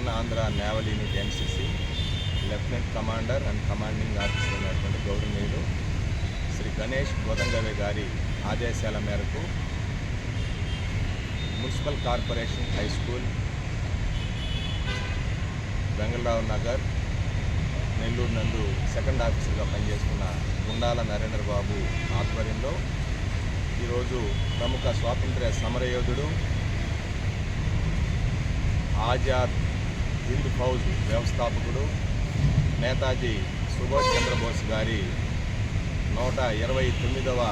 దక్షిణ Andhra naval unit NCC lieutenant commander and commanding officer అయినటువంటి గౌరవనీయులు శ్రీ గణేష్ గోదంగవే గారి ఆదేశాల మేరకు municipal corporation high school, Vengalarao Nagar, Nellore నందు సెకండ్ ఆఫీసర్గా పనిచేస్తున్న గుండాల నరేంద్ర బాబు ఆధ్వర్యంలో ఈరోజు ప్రముఖ స్వాతంత్ర్య సమరయోధుడు, ఆజాద్ హింద్ ఫౌజ్ వ్యవస్థాపకుడు నేతాజీ సుభాష్ చంద్రబోస్ గారి 129వ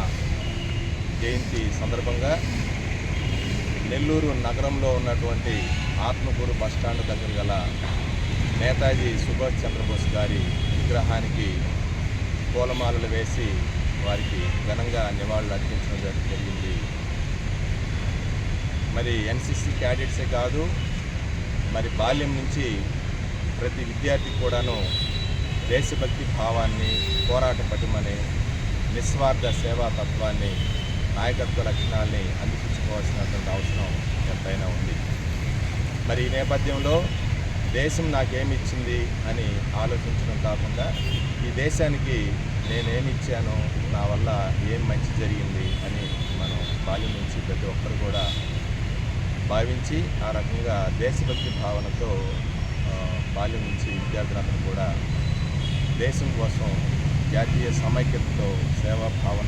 జయంతి సందర్భంగా నెల్లూరు నగరంలో ఉన్నటువంటి ఆత్మకూరు బస్టాండ్ దగ్గర గల నేతాజీ సుభాష్ చంద్రబోస్ గారి విగ్రహానికి పూలమాలలు వేసి వారికి ఘనంగా నివాళులు అర్పించడం జరిగింది. మరి ఎన్సిసి క్యాడెట్సే కాదు, మరి బాల్యం నుంచి ప్రతి విద్యార్థికి కూడాను దేశభక్తి భావాన్ని, పోరాట పటిమని, నిస్వార్థ సేవా తత్వాన్ని, నాయకత్వ లక్షణాలని అందిపుచ్చుకోవాల్సినటువంటి అవసరం ఎంతైనా ఉంది. మరి ఈ నేపథ్యంలో దేశం నాకేమిచ్చింది అని ఆలోచించడం కాకుండా ఈ దేశానికి నేనేమిచ్చాను, నా వల్ల ఏం మంచి జరిగింది అని మనం బాల్యం నుంచి ప్రతి ఒక్కరు కూడా భావించి ఆ రకంగా దేశభక్తి భావనతో బాల్యం నుంచి విద్యార్థులందరూ కూడా దేశం కోసం జాతీయ సమైక్యతతో సేవా భావన